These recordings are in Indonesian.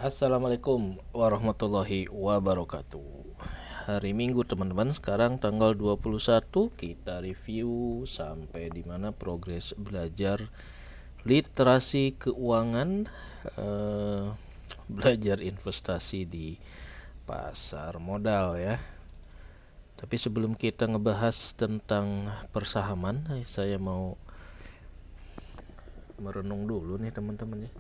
Assalamualaikum warahmatullahi wabarakatuh. Hari Minggu teman-teman, sekarang tanggal 21 kita review sampai di mana progres belajar literasi keuangan, belajar investasi di pasar modal ya. Tapi sebelum kita ngebahas tentang persahaman, saya mau merenung dulu nih teman-teman ya.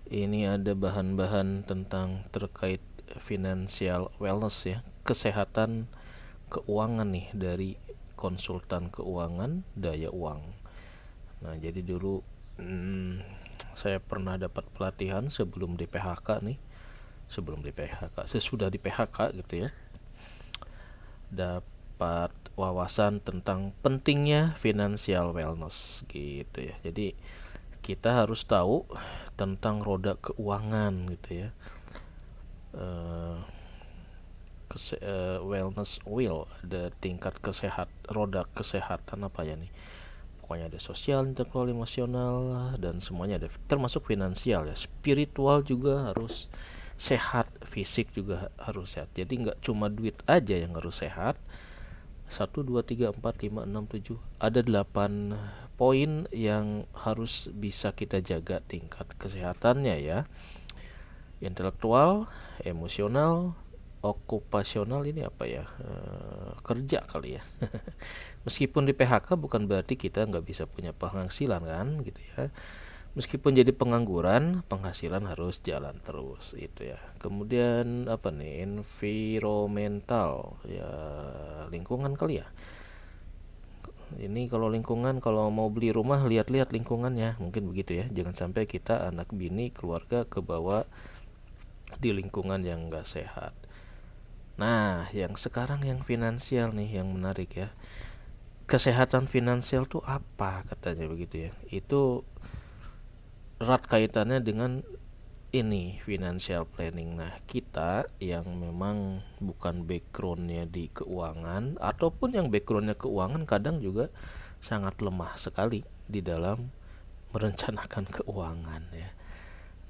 Ini ada bahan-bahan tentang terkait financial wellness ya, kesehatan keuangan nih dari konsultan keuangan Daya Uang. Nah, jadi dulu saya pernah dapat pelatihan sebelum di PHK nih, sesudah di PHK gitu ya. Dapat wawasan tentang pentingnya financial wellness gitu ya. Jadi kita harus tahu tentang roda keuangan gitu ya. Wellness wheel, ada tingkat roda kesehatan apa ya nih, pokoknya ada sosial, intelektual, emosional, dan semuanya ada, termasuk finansial ya. Spiritual juga harus sehat, fisik juga harus sehat. Jadi nggak cuma duit aja yang harus sehat. 1, 2, 3, 4, 5, 6, 7, ada 8 poin yang harus bisa kita jaga tingkat kesehatannya ya. Intelektual, emosional, okupasional, ini apa ya, kerja kali ya. Meskipun di PHK bukan berarti kita nggak bisa punya penghasilan kan gitu ya. Meskipun jadi pengangguran, penghasilan harus jalan terus gitu ya. Kemudian apa nih, environmental ya, lingkungan kali ya. Ini kalau lingkungan, kalau mau beli rumah lihat-lihat lingkungannya, mungkin begitu ya. Jangan sampai kita anak bini keluarga kebawa di lingkungan yang nggak sehat. Nah, yang sekarang yang finansial nih yang menarik ya. Kesehatan finansial tuh apa katanya begitu ya. Itu erat kaitannya dengan ini financial planning. Nah, kita yang memang bukan backgroundnya di keuangan, ataupun yang backgroundnya keuangan, kadang juga sangat lemah sekali di dalam merencanakan keuangan ya.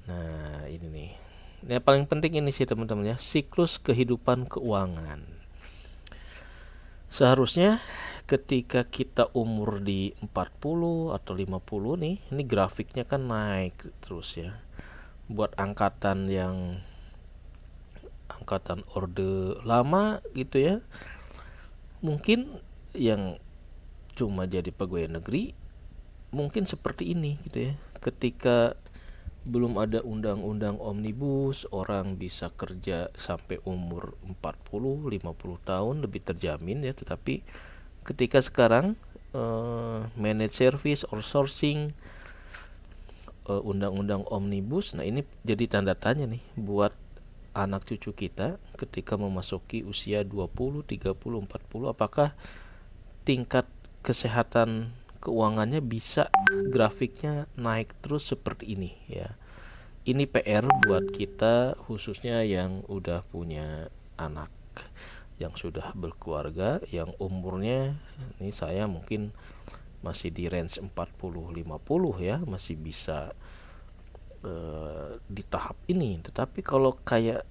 Nah, ini nih, yang paling penting ini sih teman-teman ya, siklus kehidupan keuangan. Seharusnya ketika kita umur di 40 atau 50 nih, ini grafiknya kan naik terus ya. Buat angkatan orde lama gitu ya, mungkin yang cuma jadi pegawai negeri mungkin seperti ini gitu ya. Ketika belum ada undang-undang omnibus, orang bisa kerja sampai umur 40, 50 tahun lebih terjamin ya. Tetapi ketika sekarang managed service outsourcing, undang-undang omnibus, nah ini jadi tanda tanya nih buat anak cucu kita ketika memasuki usia 20, 30, 40, apakah tingkat kesehatan keuangannya bisa grafiknya naik terus seperti ini ya. Ini PR buat kita, khususnya yang udah punya anak, yang sudah berkeluarga, yang umurnya, ini saya mungkin masih di range 40-50 ya, masih bisa di tahap ini. Tetapi kalau kayak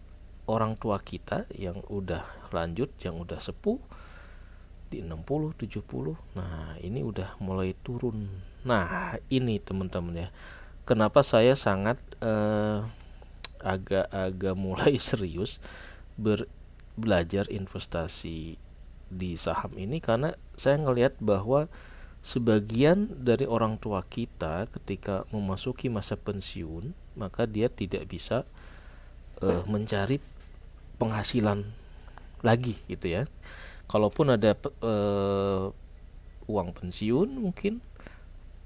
orang tua kita yang udah lanjut, yang udah sepuh, di 60, 70, nah ini udah mulai turun. Nah, ini teman-teman ya, kenapa saya sangat agak mulai serius belajar investasi di saham ini, karena saya ngelihat bahwa sebagian dari orang tua kita ketika memasuki masa pensiun, maka dia tidak bisa mencari penghasilan lagi gitu ya. Kalaupun ada uang pensiun mungkin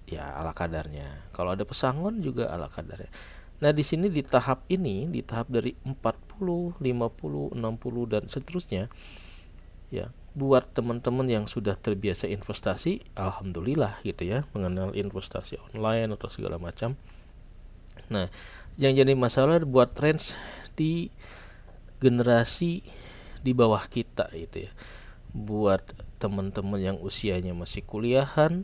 ya ala kadarnya. Kalau ada pesangon juga ala kadarnya. Nah, di sini di tahap ini, di tahap dari 40, 50, 60 dan seterusnya ya, buat teman-teman yang sudah terbiasa investasi, alhamdulillah gitu ya, mengenal investasi online atau segala macam. Nah, yang jadi masalah buat range di generasi di bawah kita gitu ya. Buat teman-teman yang usianya masih kuliahan,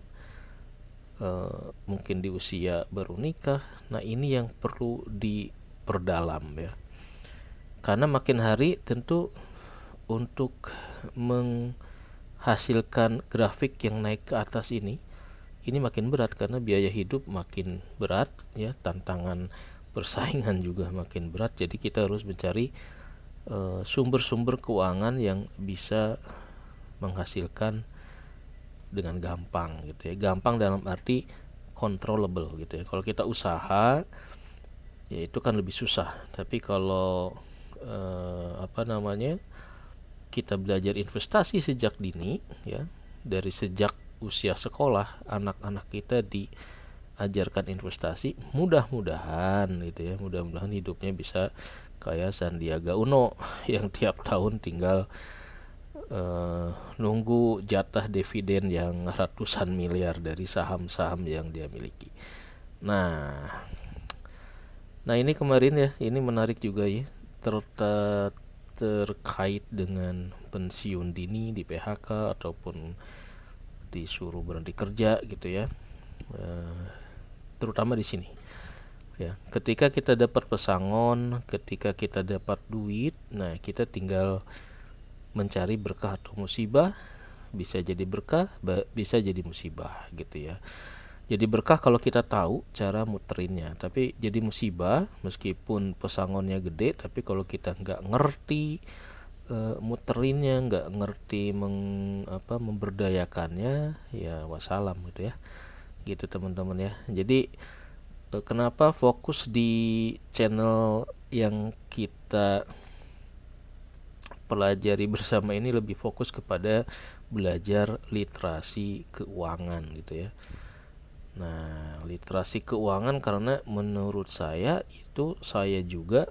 mungkin di usia baru nikah. Nah, ini yang perlu perdalam ya. Karena makin hari tentu untuk menghasilkan grafik yang naik ke atas ini makin berat karena biaya hidup makin berat ya, tantangan persaingan juga makin berat. Jadi kita harus mencari sumber-sumber keuangan yang bisa menghasilkan dengan gampang gitu ya. Gampang dalam arti controllable gitu ya. Kalau kita usaha ya itu kan lebih susah. Tapi kalau kita belajar investasi sejak dini ya, dari sejak usia sekolah anak-anak kita diajarkan investasi, mudah-mudahan gitu ya, mudah-mudahan hidupnya bisa kayak Sandiaga Uno yang tiap tahun tinggal nunggu jatah dividen yang ratusan miliar dari saham-saham yang dia miliki. Nah ini kemarin ya, ini menarik juga ya, terkait dengan pensiun dini di PHK ataupun disuruh berhenti kerja gitu ya. Terutama di sini ya, ketika kita dapat pesangon, ketika kita dapat duit, nah kita tinggal mencari berkah atau musibah. Bisa jadi berkah, bisa jadi musibah gitu ya. Jadi berkah kalau kita tahu cara muterinnya, tapi jadi musibah meskipun pesangonnya gede, tapi kalau kita nggak ngerti muterinnya, nggak ngerti memberdayakannya, ya wassalam gitu ya. Gitu teman-teman ya. Jadi kenapa fokus di channel yang kita pelajari bersama ini lebih fokus kepada belajar literasi keuangan gitu ya. Nah, literasi keuangan karena menurut saya itu saya juga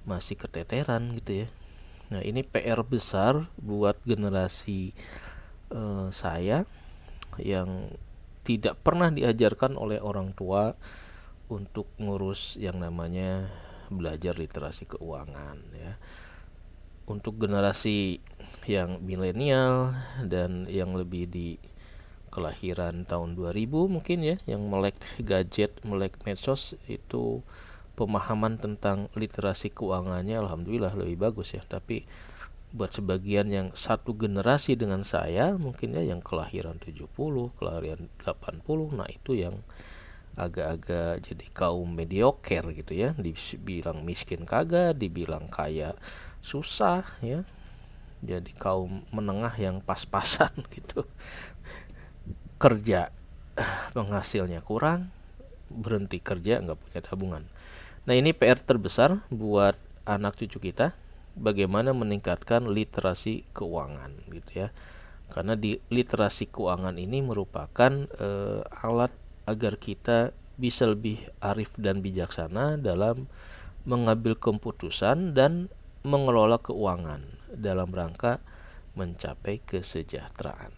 masih keteteran gitu ya. Nah, ini PR besar buat generasi saya yang tidak pernah diajarkan oleh orang tua untuk ngurus yang namanya belajar literasi keuangan ya. Untuk generasi yang milenial dan yang lebih di kelahiran tahun 2000 mungkin ya, yang melek gadget, melek medsos, itu pemahaman tentang literasi keuangannya alhamdulillah lebih bagus ya. Tapi buat sebagian yang satu generasi dengan saya mungkin ya, yang kelahiran 70, kelahiran 80, nah itu yang agak-agak jadi kaum mediocre gitu ya. Dibilang miskin kagak, dibilang kaya susah ya. Jadi kaum menengah yang pas-pasan gitu. Kerja penghasilnya kurang, berhenti kerja nggak punya tabungan. Nah ini PR terbesar buat anak cucu kita, bagaimana meningkatkan literasi keuangan gitu ya. Karena di literasi keuangan ini merupakan alat agar kita bisa lebih arif dan bijaksana dalam mengambil keputusan dan mengelola keuangan dalam rangka mencapai kesejahteraan.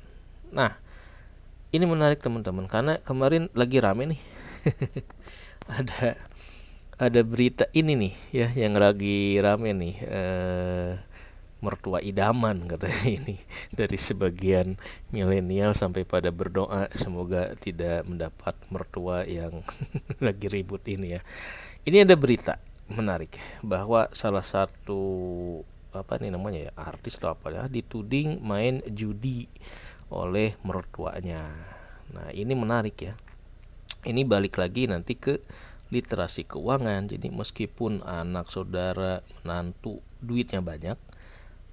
Nah, ini menarik teman-teman, karena kemarin lagi rame nih ada berita ini nih ya, yang lagi rame nih, mertua idaman katanya ini, dari sebagian milenial sampai pada berdoa semoga tidak mendapat mertua yang lagi ribut ini ya. Ini ada berita menarik bahwa salah satu artis atau apa ya, dituding main judi oleh mertuanya. Nah ini menarik ya. Ini balik lagi nanti ke literasi keuangan. Jadi meskipun anak saudara menantu duitnya banyak,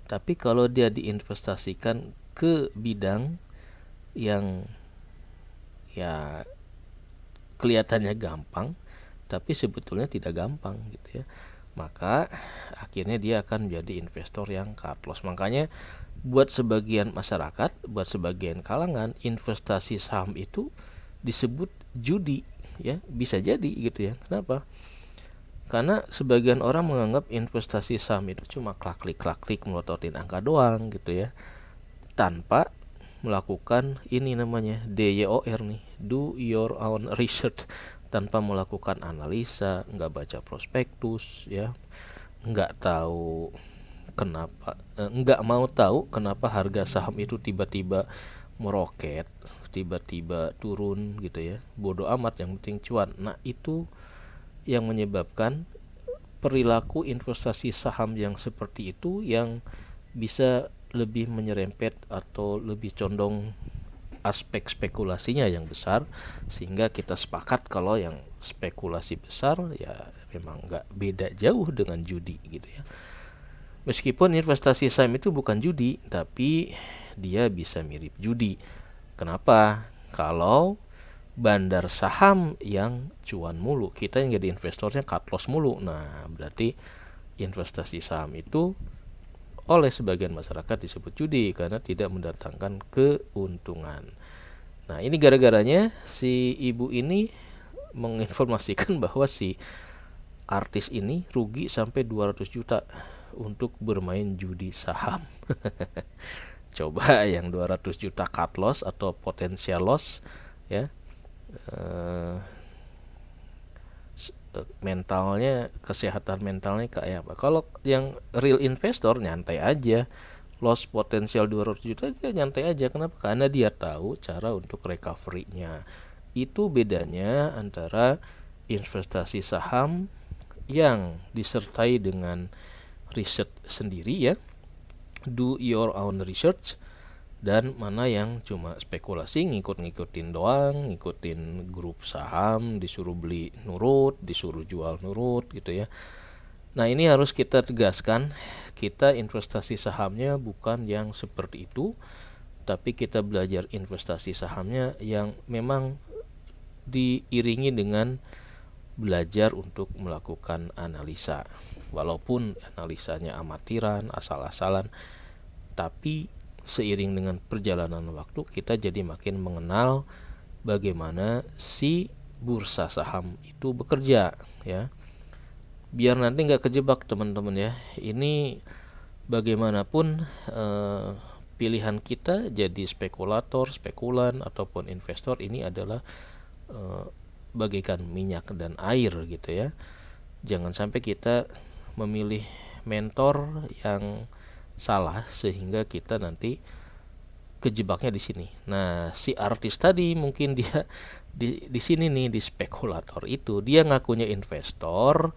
tapi kalau dia diinvestasikan ke bidang yang ya kelihatannya gampang, tapi sebetulnya tidak gampang gitu ya, maka akhirnya dia akan menjadi investor yang cut loss. Makanya buat sebagian masyarakat, buat sebagian kalangan, investasi saham itu disebut judi ya, bisa jadi gitu ya. Kenapa? Karena sebagian orang menganggap investasi saham itu cuma klik-klik melototin angka doang gitu ya, tanpa melakukan ini namanya DYOR nih, do your own research, tanpa melakukan analisa, nggak baca prospektus ya, nggak mau tahu kenapa harga saham itu tiba-tiba meroket, tiba-tiba turun gitu ya. Bodoh amat, yang penting cuan. Nah itu yang menyebabkan perilaku investasi saham yang seperti itu yang bisa lebih menyerempet atau lebih condong aspek spekulasinya yang besar, sehingga kita sepakat kalau yang spekulasi besar ya memang nggak beda jauh dengan judi gitu ya. Meskipun investasi saham itu bukan judi, tapi dia bisa mirip judi. Kenapa? Kalau bandar saham yang cuan mulu, kita yang jadi investornya cut loss mulu. Nah, berarti investasi saham itu oleh sebagian masyarakat disebut judi karena tidak mendatangkan keuntungan. Nah, ini gara-garanya si ibu ini menginformasikan bahwa si artis ini rugi sampai 200 juta untuk bermain judi saham. Coba yang 200 juta cut loss atau potensial loss ya. Mentalnya, kesehatan mentalnya kayak apa? Kalau yang real investor nyantai aja, loss potensial 200 juta dia nyantai aja. Kenapa? Karena dia tahu cara untuk recovery-nya. Itu bedanya antara investasi saham yang disertai dengan riset sendiri ya, do your own research, dan mana yang cuma spekulasi, ngikut-ngikutin doang, ngikutin grup saham, disuruh beli nurut, disuruh jual nurut gitu ya. Nah, ini harus kita tegaskan, kita investasi sahamnya bukan yang seperti itu, tapi kita belajar investasi sahamnya yang memang diiringi dengan belajar untuk melakukan analisa. Walaupun analisanya amatiran, asal-asalan, tapi seiring dengan perjalanan waktu kita jadi makin mengenal bagaimana si bursa saham itu bekerja ya. Biar nanti nggak kejebak teman-teman ya. Ini bagaimanapun pilihan kita jadi spekulator, spekulan ataupun investor ini adalah bagaikan minyak dan air gitu ya. Jangan sampai kita memilih mentor yang salah sehingga kita nanti kejebaknya di sini. Nah, si artis tadi mungkin dia di sini nih, di spekulator itu dia ngakunya investor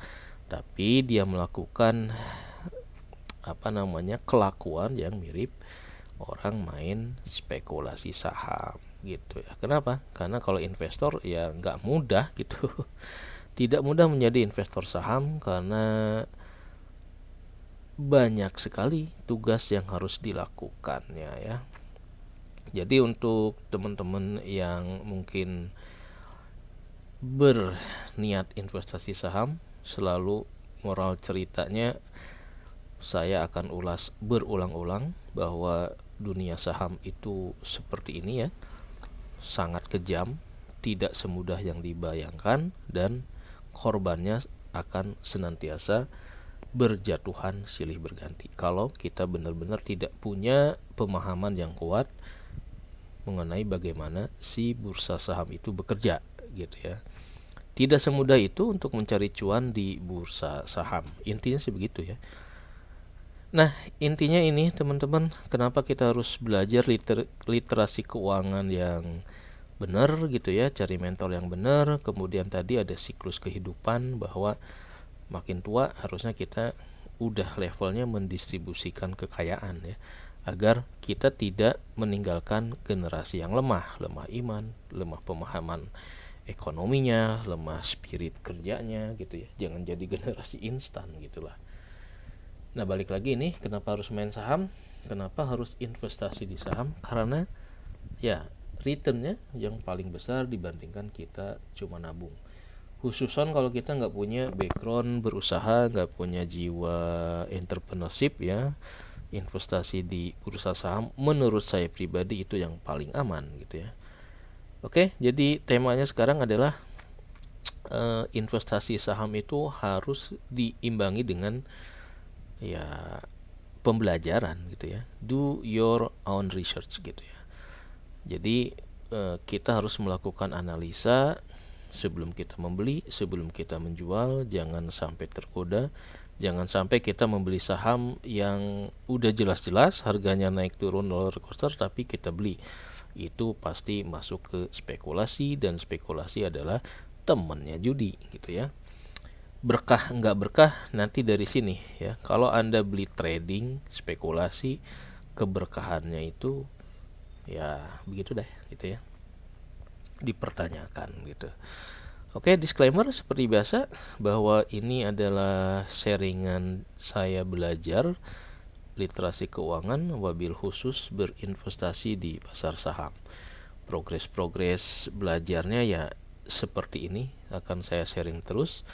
tapi dia melakukan kelakuan yang mirip orang main spekulasi saham gitu ya. Kenapa? Karena kalau investor ya nggak mudah gitu. Tidak mudah menjadi investor saham karena banyak sekali tugas yang harus dilakukannya ya. Jadi untuk teman-teman yang mungkin berniat investasi saham, selalu moral ceritanya saya akan ulas berulang-ulang bahwa dunia saham itu seperti ini ya. Sangat kejam, tidak semudah yang dibayangkan, dan korbannya akan senantiasa berjatuhan silih berganti kalau kita benar-benar tidak punya pemahaman yang kuat mengenai bagaimana si bursa saham itu bekerja gitu ya. Tidak semudah itu untuk mencari cuan di bursa saham, intinya sih begitu ya. Nah, intinya ini teman-teman, kenapa kita harus belajar literasi keuangan yang benar gitu ya, cari mentor yang benar. Kemudian tadi ada siklus kehidupan, bahwa makin tua harusnya kita udah levelnya mendistribusikan kekayaan ya, agar kita tidak meninggalkan generasi yang lemah iman, lemah pemahaman ekonominya, lemah spirit kerjanya gitu ya. Jangan jadi generasi instan gitulah. Nah, balik lagi nih, kenapa harus main saham? Kenapa harus investasi di saham? Karena ya returnnya yang paling besar dibandingkan kita cuma nabung. Khususan kalau kita nggak punya background berusaha, nggak punya jiwa entrepreneurship ya, investasi di bursa saham menurut saya pribadi itu yang paling aman gitu ya. Oke, jadi temanya sekarang adalah investasi saham itu harus diimbangi dengan ya pembelajaran gitu ya, do your own research gitu ya. Jadi kita harus melakukan analisa sebelum kita membeli, sebelum kita menjual. Jangan sampai tergoda, jangan sampai kita membeli saham yang udah jelas-jelas harganya naik turun roller coaster tapi kita beli. Itu pasti masuk ke spekulasi, dan spekulasi adalah temannya judi gitu ya. berkah enggak berkah nanti dari sini ya. Kalau Anda beli trading, spekulasi, keberkahannya itu ya begitu deh gitu ya. Dipertanyakan gitu. Oke, disclaimer seperti biasa bahwa ini adalah sharingan saya belajar literasi keuangan, wabil khusus berinvestasi di pasar saham. Progres-progres belajarnya ya seperti ini akan saya sharing terus.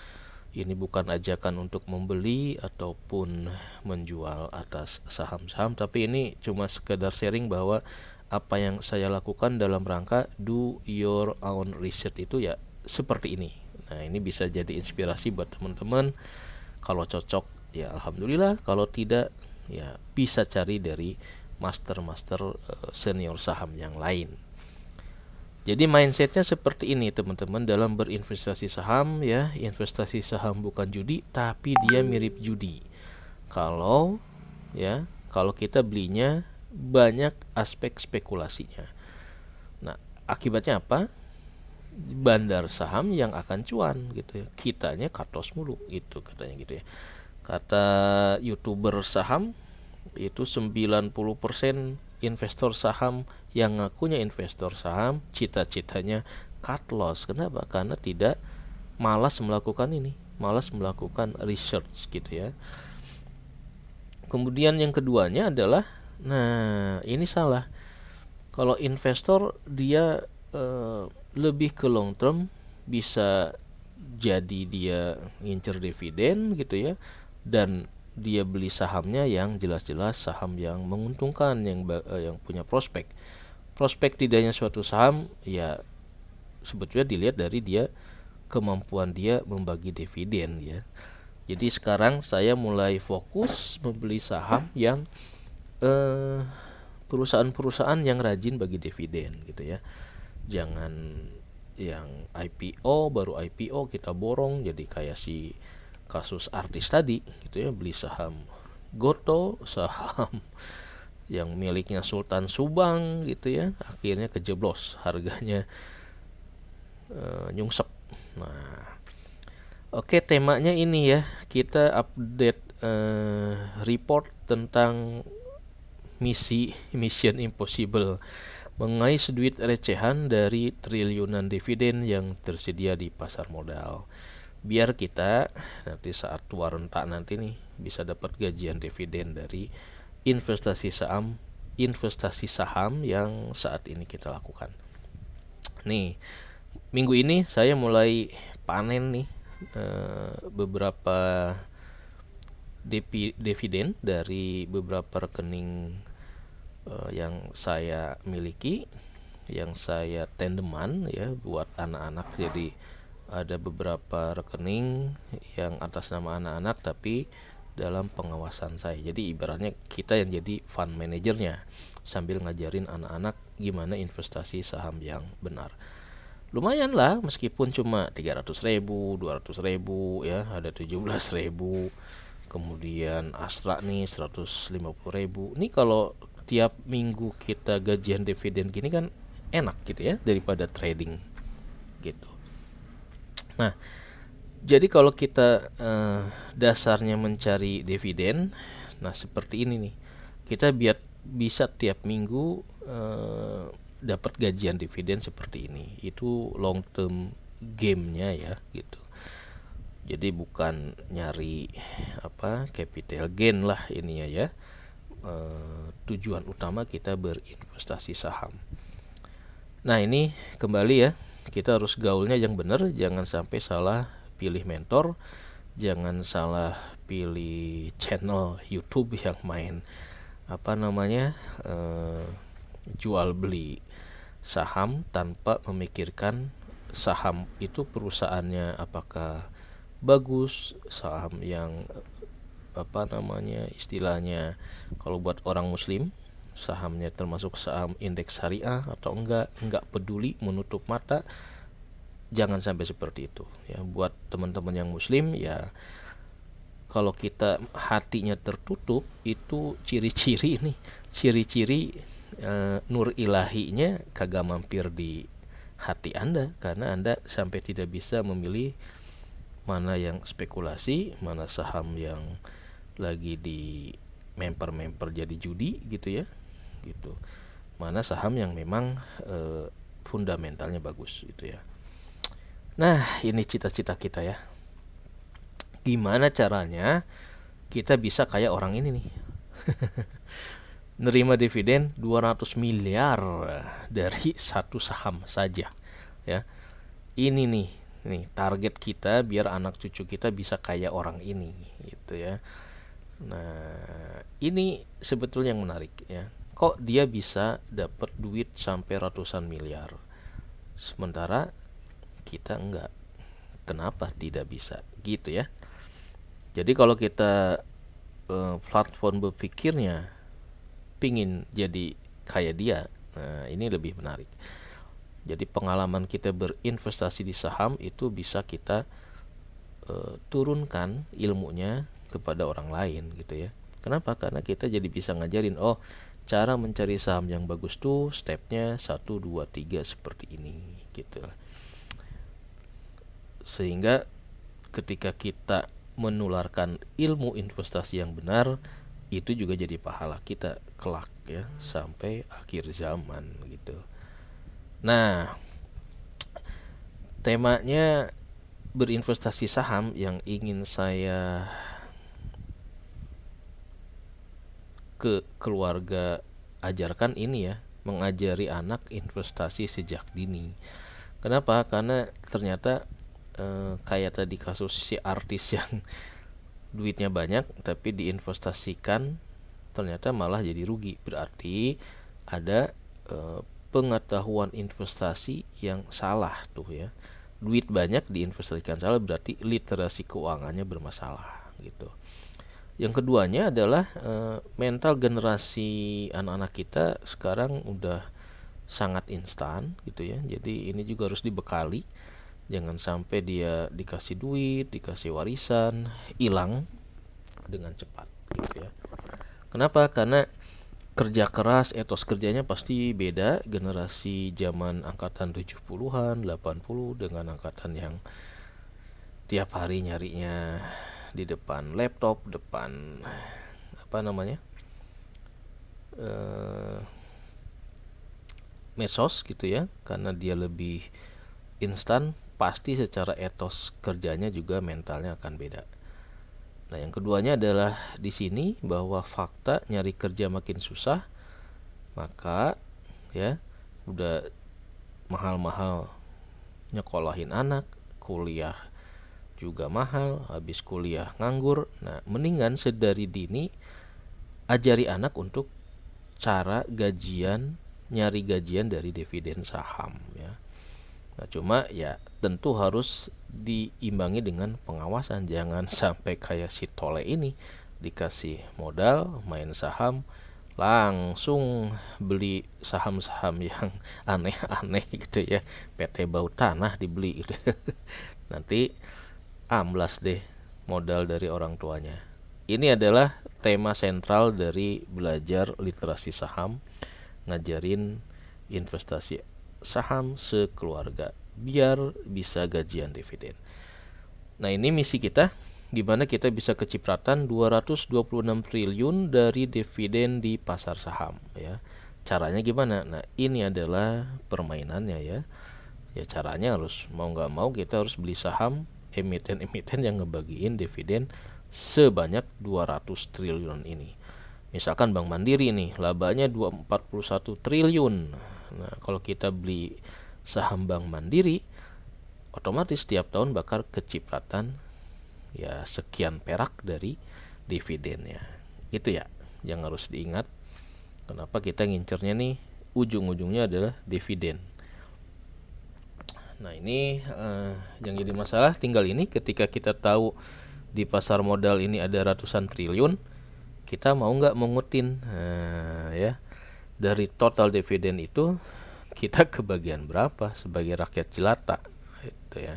Ini bukan ajakan untuk membeli ataupun menjual atas saham-saham, tapi ini cuma sekedar sharing bahwa apa yang saya lakukan dalam rangka do your own research itu ya seperti ini. Nah, ini bisa jadi inspirasi buat teman-teman. Kalau cocok ya alhamdulillah, kalau tidak ya bisa cari dari master-master senior saham yang lain. Jadi mindsetnya seperti ini teman-teman dalam berinvestasi saham ya. Investasi saham bukan judi, tapi dia mirip judi. Kalau kita belinya banyak aspek spekulasinya. Nah, akibatnya apa? Bandar saham yang akan cuan gitu ya. Kitanya katos mulu gitu katanya gitu ya. Kata YouTuber saham itu 90% investor saham yang ngakunya investor saham cita-citanya cut loss. Kenapa? Karena tidak malas melakukan ini, malas melakukan research gitu ya. Kemudian yang keduanya adalah, nah ini salah. Kalau investor dia lebih ke long term, bisa jadi dia ngincer dividen gitu ya, dan dia beli sahamnya yang jelas-jelas saham yang menguntungkan, yang punya prospek tidaknya suatu saham ya sebetulnya dilihat dari dia kemampuan dia membagi dividen ya. Jadi sekarang saya mulai fokus membeli saham yang perusahaan-perusahaan yang rajin bagi dividen gitu ya. Jangan yang IPO, baru IPO kita borong jadi kayak si kasus artis tadi gitu ya, beli saham Goto, saham yang miliknya Sultan Subang gitu ya, akhirnya kejeblos harganya nyungsep. Nah, oke, temanya ini ya, kita update report tentang Mission Impossible, mengais duit recehan dari triliunan dividen yang tersedia di pasar modal. Biar kita nanti saat tua rentak nanti nih bisa dapat gajian dividen dari investasi saham yang saat ini kita lakukan. Nih, minggu ini saya mulai panen nih beberapa dividen dari beberapa rekening yang saya miliki, yang saya tandeman ya buat anak-anak. Jadi ada beberapa rekening yang atas nama anak-anak tapi dalam pengawasan saya. Jadi ibaratnya kita yang jadi fund manajernya sambil ngajarin anak-anak gimana investasi saham yang benar. Lumayan lah, meskipun cuma 300.000, 200.000 ya, ada 17.000. Kemudian Astra nih 150.000. Ini kalau tiap minggu kita gajian dividen gini kan enak gitu ya, daripada trading gitu. Nah, jadi kalau kita dasarnya mencari dividen, nah seperti ini nih, kita biar bisa tiap minggu dapat gajian dividen seperti ini. Itu long term game-nya ya gitu. Jadi bukan nyari capital gain lah ini ya. Tujuan utama kita berinvestasi saham. Nah, ini kembali ya, kita harus gaulnya yang benar, jangan sampai salah pilih mentor, jangan salah pilih channel YouTube yang main jual beli saham tanpa memikirkan saham itu perusahaannya apakah bagus, saham yang istilahnya kalau buat orang muslim sahamnya termasuk saham indeks syariah atau enggak peduli, menutup mata. Jangan sampai seperti itu ya. Buat teman-teman yang muslim ya, kalau kita hatinya tertutup, itu ciri-ciri nur ilahinya kagak mampir di hati Anda, karena Anda sampai tidak bisa memilih mana yang spekulasi, mana saham yang lagi di memper jadi judi gitu ya, gitu. Mana saham yang memang fundamentalnya bagus gitu ya. Nah, ini cita-cita kita ya. Gimana caranya kita bisa kayak orang ini nih. Nerima dividen 200 miliar dari satu saham saja ya. Ini nih target kita biar anak cucu kita bisa kayak orang ini gitu ya. Nah, ini sebetulnya yang menarik ya. Kok dia bisa dapat duit sampai ratusan miliar sementara kita enggak? Kenapa tidak bisa gitu ya? Jadi kalau kita platform berpikirnya pingin jadi kayak dia, nah ini lebih menarik. Jadi pengalaman kita berinvestasi di saham itu bisa kita turunkan ilmunya kepada orang lain gitu ya. Kenapa? Karena kita jadi bisa ngajarin, oh cara mencari saham yang bagus tuh stepnya 1, 2, 3 seperti ini gitu. Sehingga ketika kita menularkan ilmu investasi yang benar, itu juga jadi pahala kita kelak ya sampai akhir zaman gitu. Nah, temanya berinvestasi saham yang ingin saya ke keluarga ajarkan ini ya, mengajari anak investasi sejak dini. Kenapa? Karena ternyata kayak tadi kasus si artis yang duitnya banyak tapi diinvestasikan ternyata malah jadi rugi. Berarti ada pengetahuan investasi yang salah tuh ya. Duit banyak diinvestasikan salah berarti literasi keuangannya bermasalah gitu. Yang keduanya adalah mental generasi anak-anak kita sekarang udah sangat instan gitu ya. Jadi ini juga harus dibekali. Jangan sampai dia dikasih duit, dikasih warisan, hilang dengan cepat gitu ya. Kenapa? Karena kerja keras, etos kerjanya pasti beda generasi zaman angkatan 70-an, 80 dengan angkatan yang tiap hari nyarinya di depan laptop, depan medsos gitu ya. Karena dia lebih instan, pasti secara etos kerjanya juga mentalnya akan beda. Nah, yang keduanya adalah di sini bahwa fakta nyari kerja makin susah, maka ya udah mahal-mahal nyekolahin anak, kuliah juga mahal, habis kuliah nganggur. Nah, mendingan sedari dini ajari anak untuk cara gajian, nyari gajian dari dividen saham ya. Nah, cuma ya tentu harus diimbangi dengan pengawasan. Jangan sampai kayak si Tole ini dikasih modal main saham langsung beli saham-saham yang aneh-aneh gitu ya. PT Bau Tanah dibeli gitu. Nanti amblas deh modal dari orang tuanya. Ini adalah tema sentral dari belajar literasi saham, ngajarin investasi saham sekeluarga biar bisa gajian dividen. Nah, ini misi kita, gimana kita bisa kecipratan 226 triliun dari dividen di pasar saham ya. Caranya gimana? Nah, ini adalah permainannya ya. Ya caranya harus mau nggak mau kita harus beli saham emiten-emiten yang ngebagiin dividen sebanyak 200 triliun ini. Misalkan Bank Mandiri nih, labanya 241 triliun. Nah, kalau kita beli saham Bank Mandiri, otomatis setiap tahun bakal kecipratan ya sekian perak dari dividennya. Itu ya yang harus diingat. Kenapa kita ngincernya nih ujung-ujungnya adalah dividen. Nah, ini yang jadi masalah tinggal ini ketika kita tahu di pasar modal ini ada ratusan triliun, kita mau nggak mengutin ya dari total dividen itu kita kebagian berapa sebagai rakyat jelata gitu ya.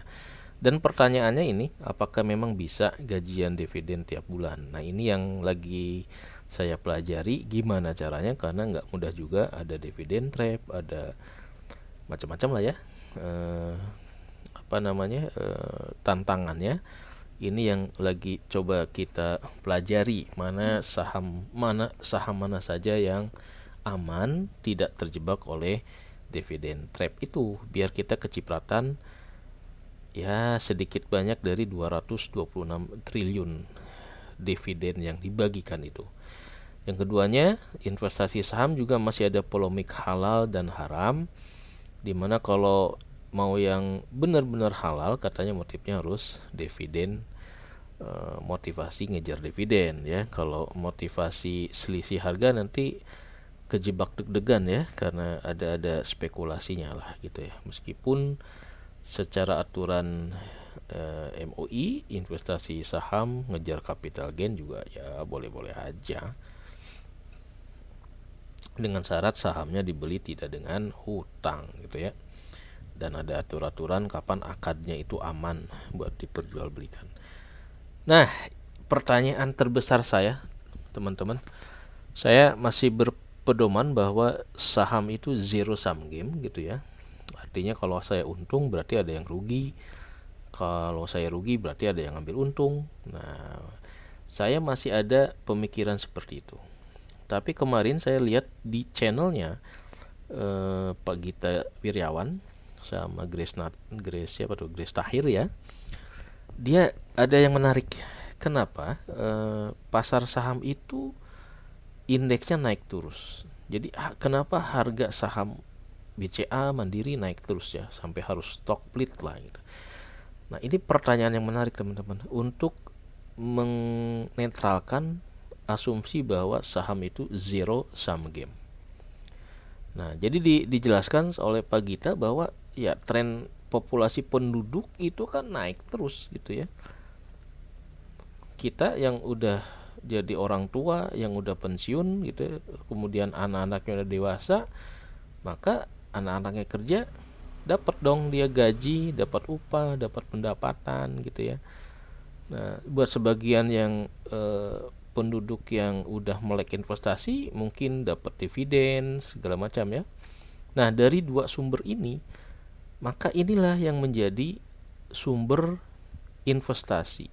Dan pertanyaannya ini, apakah memang bisa gajian dividen tiap bulan? Nah, ini yang lagi saya pelajari gimana caranya, karena nggak mudah juga, ada dividen trap, ada macam-macam lah ya tantangannya. Ini yang lagi coba kita pelajari, mana saham mana saja yang aman, tidak terjebak oleh dividen trap itu, biar kita kecipratan ya sedikit banyak dari 226 triliun dividen yang dibagikan itu. Yang keduanya, investasi saham juga masih ada polemik halal dan haram, dimana kalau mau yang benar-benar halal katanya motifnya harus dividen, motivasi ngejar dividen ya. Kalau motivasi selisih harga nanti kejebak deg-degan ya, karena ada spekulasinya lah gitu ya. Meskipun secara aturan MOI investasi saham ngejar capital gain juga ya boleh-boleh aja, dengan syarat sahamnya dibeli tidak dengan hutang gitu ya. Dan ada aturan kapan akadnya itu aman buat diperjualbelikan. Nah, pertanyaan terbesar saya, teman-teman, saya masih berpedoman bahwa saham itu zero sum game gitu ya. Artinya kalau saya untung berarti ada yang rugi, kalau saya rugi berarti ada yang ambil untung. Nah, saya masih ada pemikiran seperti itu. Tapi kemarin saya lihat di channelnya Pak Gita Wirjawan sama Grace Tahir ya. Dia ada yang menarik. Kenapa pasar saham itu indeksnya naik terus? Jadi kenapa harga saham BCA Mandiri naik terus ya, sampai harus stock split lah gitu. Nah, ini pertanyaan yang menarik teman-teman, untuk menetralkan asumsi bahwa saham itu zero sum game. Nah, jadi dijelaskan oleh Pak Gita bahwa ya tren populasi penduduk itu kan naik terus gitu ya. Kita yang udah jadi orang tua, yang udah pensiun gitu, kemudian anak-anaknya udah dewasa, maka anak-anaknya kerja, dapat dong dia gaji, dapat upah, dapat pendapatan gitu ya. Nah, buat sebagian yang penduduk yang udah melek investasi mungkin dapat dividen segala macam ya. Nah, dari dua sumber ini, maka inilah yang menjadi sumber investasi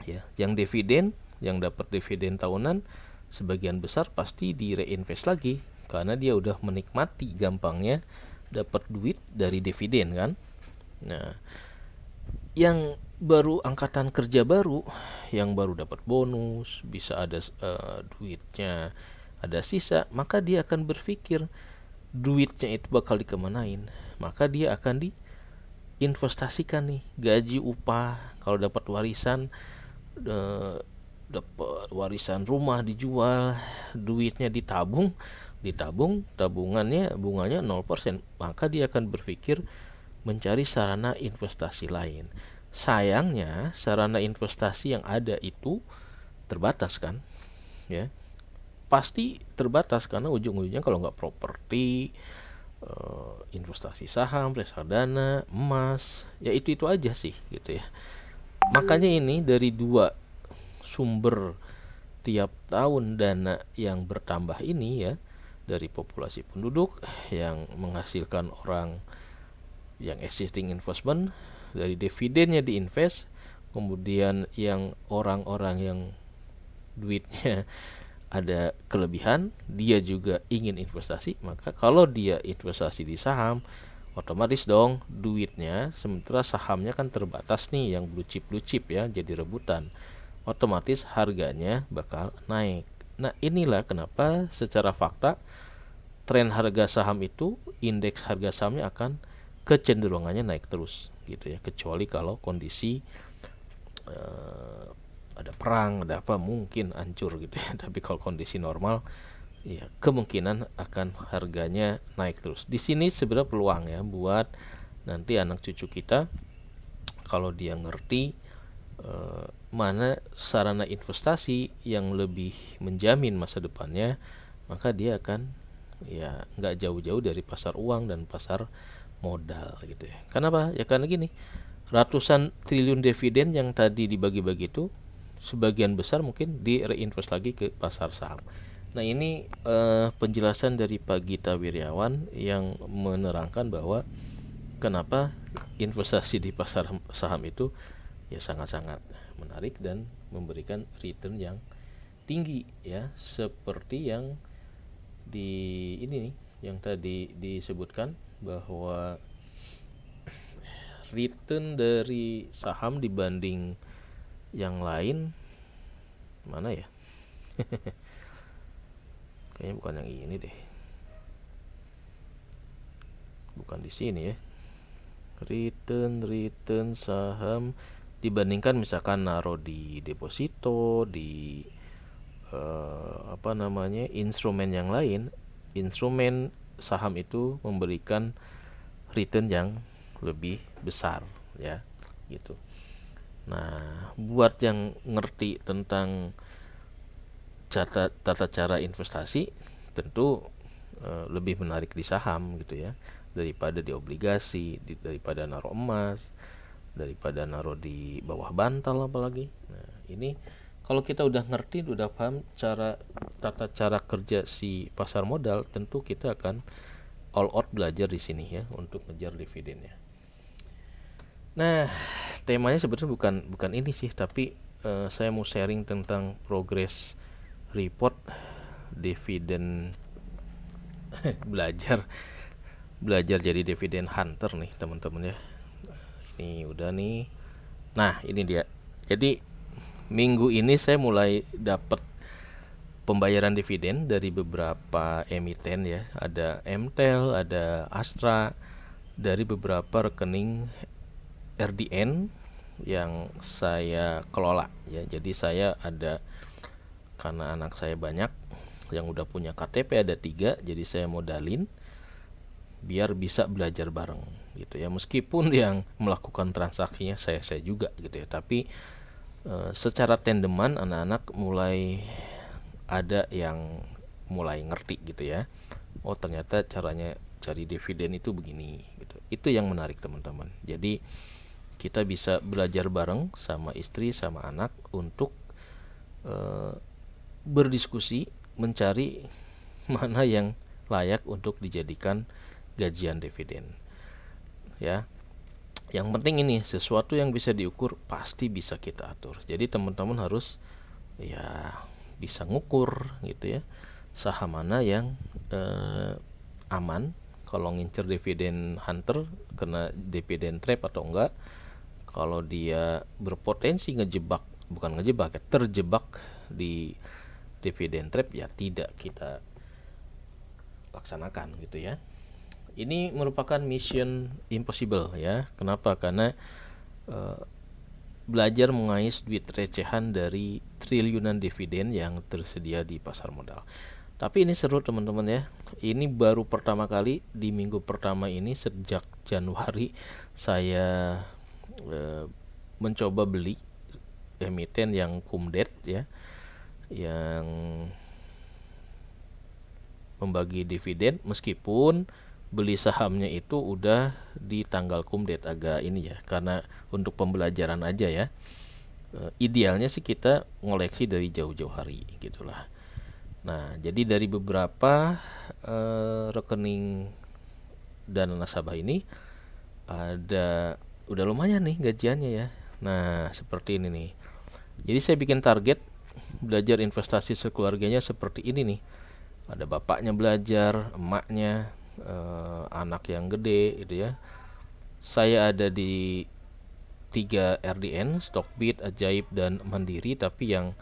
ya. Yang dividen, yang dapat dividen tahunan, sebagian besar pasti direinvest lagi karena dia udah menikmati gampangnya dapat duit dari dividen kan. Nah, yang baru angkatan kerja baru, yang baru dapat bonus, bisa ada duitnya ada sisa, maka dia akan berpikir duitnya itu bakal dikemanain, maka dia akan diinvestasikan nih, gaji, upah, kalau dapat warisan, dapat warisan rumah dijual, duitnya tabungannya bunganya 0%, maka dia akan berpikir mencari sarana investasi lain. Sayangnya sarana investasi yang ada itu terbatas kan ya, pasti terbatas karena ujung-ujungnya kalau nggak properti, investasi saham, reksadana, emas, ya itu aja sih gitu ya. Makanya ini dari dua sumber tiap tahun dana yang bertambah ini ya, dari populasi penduduk yang menghasilkan orang yang existing investment, dari dividennya diinvest, kemudian yang orang-orang yang duitnya ada kelebihan, dia juga ingin investasi, maka kalau dia investasi di saham, otomatis dong duitnya, sementara sahamnya kan terbatas nih, yang blue chip ya, jadi rebutan, otomatis harganya bakal naik. Nah, inilah kenapa secara fakta tren harga saham itu, indeks harga sahamnya akan kecenderungannya naik terus gitu ya, kecuali kalau kondisi ada perang, ada apa, mungkin hancur gitu ya. Tapi kalau kondisi normal ya kemungkinan akan harganya naik terus. Di sini sebenarnya peluang ya buat nanti anak cucu kita, kalau dia ngerti mana sarana investasi yang lebih menjamin masa depannya, maka dia akan ya nggak jauh-jauh dari pasar uang dan pasar modal gitu ya. Kenapa? Ya karena gini, ratusan triliun dividen yang tadi dibagi-bagi itu sebagian besar mungkin direinvest lagi ke pasar saham. Nah, ini penjelasan dari Pak Gita Wirjawan yang menerangkan bahwa kenapa investasi di pasar saham itu ya sangat-sangat menarik dan memberikan return yang tinggi ya, seperti yang di ini nih yang tadi disebutkan bahwa return dari saham dibanding yang lain mana ya? Kayaknya bukan yang ini deh. Bukan di sini ya. Return saham dibandingkan misalkan naruh di deposito, di instrumen yang lain, instrumen saham itu memberikan return yang lebih besar ya, gitu. Nah, buat yang ngerti tentang tata cara investasi, tentu lebih menarik di saham gitu ya, daripada di obligasi, daripada naruh emas, daripada naruh di bawah bantal apalagi. Nah, ini kalau kita udah ngerti, udah paham tata cara kerja si pasar modal, tentu kita akan all out belajar di sini ya untuk ngejar dividennya. Nah, temanya sebetulnya bukan ini sih, tapi saya mau sharing tentang progress report dividen belajar jadi dividen hunter nih teman-teman ya. Ini udah nih. Nah, ini dia. Jadi minggu ini saya mulai dapat pembayaran dividen dari beberapa emiten ya. Ada Mtel, ada Astra, dari beberapa rekening RDN yang saya kelola ya. Jadi saya ada, karena anak saya banyak yang udah punya KTP ada 3, jadi saya modalin biar bisa belajar bareng gitu ya. Meskipun yang melakukan transaksinya saya juga gitu ya, tapi secara tandeman anak-anak mulai ada yang mulai ngerti gitu ya. Oh, ternyata caranya cari dividen itu begini gitu. Itu yang menarik teman-teman. Jadi kita bisa belajar bareng sama istri sama anak untuk berdiskusi mencari mana yang layak untuk dijadikan gajian dividen ya. Yang penting ini sesuatu yang bisa diukur pasti bisa kita atur. Jadi teman-teman harus ya bisa ngukur gitu ya, saham mana yang aman kalau ngincer dividen hunter, kena dividen trap atau enggak. Kalau dia berpotensi terjebak di dividen trap ya tidak kita laksanakan gitu ya. Ini merupakan mission impossible ya. Kenapa? Karena belajar mengais duit recehan dari triliunan dividen yang tersedia di pasar modal. Tapi ini seru teman-teman ya. Ini baru pertama kali di minggu pertama ini sejak Januari saya mencoba beli emiten yang kumdet ya, yang membagi dividen, meskipun beli sahamnya itu udah di tanggal kumdet. Agak ini ya, karena untuk pembelajaran aja ya. Idealnya sih kita ngoleksi dari jauh-jauh hari gitulah. Nah, jadi dari beberapa rekening dana nasabah ini ada udah lumayan nih gajiannya ya. Nah, seperti ini nih. Jadi saya bikin target belajar investasi sekeluarganya seperti ini nih. Ada bapaknya belajar, emaknya, anak yang gede gitu ya. Saya ada di 3 RDN, Stockbit, Ajaib, dan Mandiri, tapi yang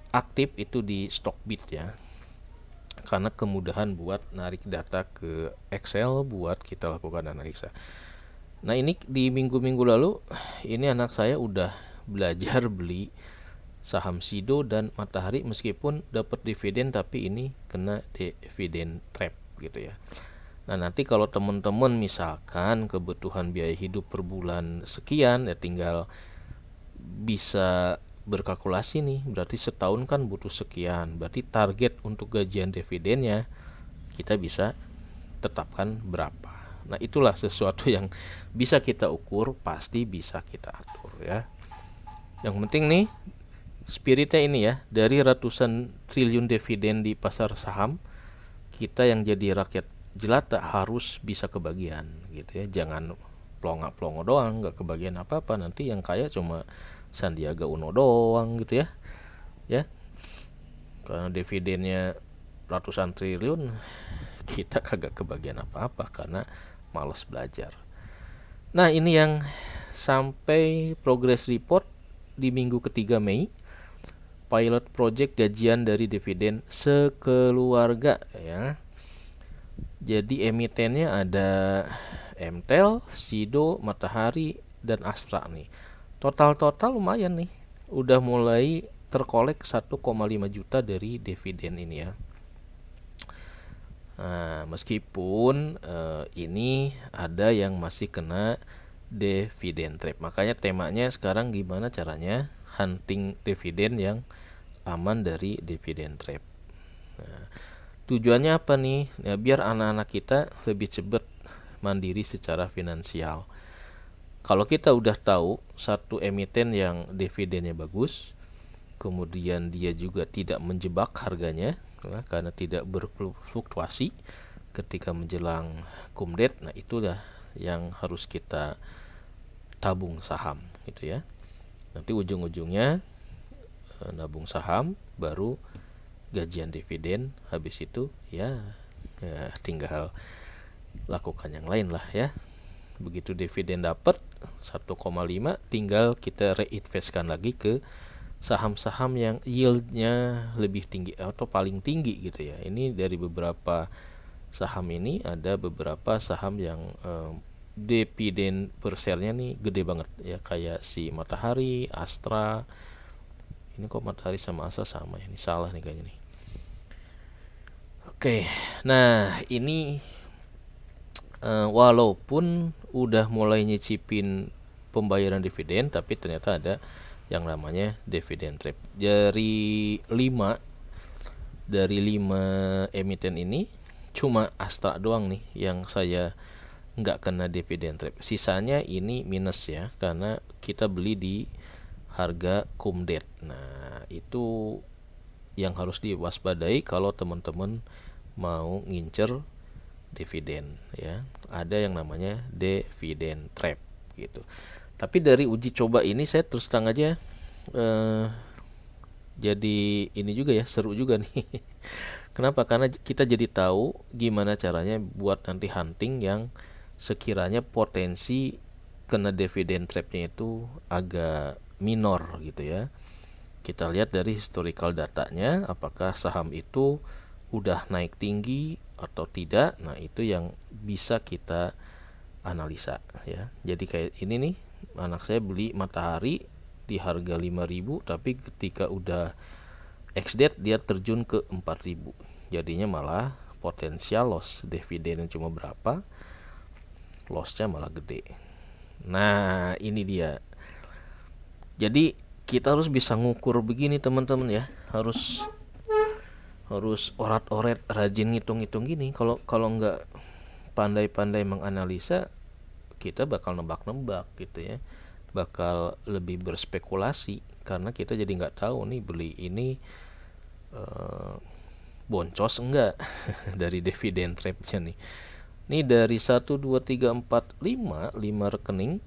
aktif itu di Stockbit ya, karena kemudahan buat narik data ke Excel buat kita lakukan analisa. Nah, ini di minggu-minggu lalu ini anak saya udah belajar beli saham Sido dan Matahari, meskipun dapat dividen tapi ini kena dividen trap gitu ya. Nah, nanti kalau teman-teman misalkan kebutuhan biaya hidup per bulan sekian ya, tinggal bisa berkalkulasi nih, berarti setahun kan butuh sekian, berarti target untuk gajian dividennya kita bisa tetapkan berapa. Nah, itulah sesuatu yang bisa kita ukur, pasti bisa kita atur ya. Yang penting nih spiritnya ini ya, dari ratusan triliun dividen di pasar saham, kita yang jadi rakyat jelata harus bisa kebagian gitu ya. Jangan plonga-plongo doang, nggak kebagian apa-apa, nanti yang kaya cuma Sandiaga Uno doang gitu ya. Ya, karena dividennya ratusan triliun, kita kagak kebagian apa-apa karena males belajar. Nah, ini yang sampai progress report di minggu ketiga Mei, pilot project gajian dari dividen sekeluarga ya. Jadi emitennya ada Mtel, Sido, Matahari, dan Astra nih. Total lumayan nih. Udah mulai terkolek 1,5 juta dari dividen ini ya. Nah, meskipun ini ada yang masih kena dividen trap. Makanya temanya sekarang gimana caranya hunting dividen yang aman dari dividen trap. Nah, tujuannya apa nih? Ya, biar anak-anak kita lebih cepat mandiri secara finansial. Kalau kita udah tahu satu emiten yang dividennya bagus, kemudian dia juga tidak menjebak harganya karena tidak berfluktuasi ketika menjelang kumdet, nah itulah yang harus kita tabung saham gitu ya. Nanti ujung-ujungnya nabung saham, baru gajian dividen, habis itu ya tinggal lakukan yang lain lah ya. Begitu dividen dapat 1,5, tinggal kita reinvestkan lagi ke saham-saham yang yieldnya lebih tinggi atau paling tinggi gitu ya. Ini dari beberapa saham ini ada beberapa saham yang dividen per share-nya nih gede banget ya, kayak si Matahari, Astra. Ini kok Matahari sama Astra sama ya? Ini salah nih kayaknya nih. Oke, nah ini walaupun udah mulai nyicipin pembayaran dividen, tapi ternyata ada yang namanya dividen trap. Dari 5 emiten ini cuma Astra doang nih yang saya nggak kena dividen trap. Sisanya ini minus ya, karena kita beli di harga kumdet. Nah, itu yang harus diwaspadai kalau teman-teman mau ngincer dividen ya. Ada yang namanya dividen trap gitu. Tapi dari uji coba ini saya terus terang aja jadi ini juga ya, seru juga nih. Kenapa? Karena kita jadi tahu gimana caranya buat nanti hunting yang sekiranya potensi kena dividen trapnya itu agak minor gitu ya. Kita lihat dari historical datanya, apakah saham itu udah naik tinggi atau tidak. Nah, itu yang bisa kita analisa ya. Jadi kayak ini nih, anak saya beli Matahari di harga 5.000, tapi ketika udah ex-date dia terjun ke 4.000. Jadinya malah potensial loss, dividen yang cuma berapa, lossnya malah gede. Nah, ini dia. Jadi kita harus bisa ngukur begini teman-teman ya. Harus orat-oret, rajin ngitung-ngitung gini. Kalau nggak pandai-pandai menganalisa, kita bakal nebak-nebak gitu ya. Bakal lebih berspekulasi karena kita jadi nggak tahu nih beli ini boncos enggak dari dividen trapnya nih. Ini dari 1, 2, 3, 4, 5 rekening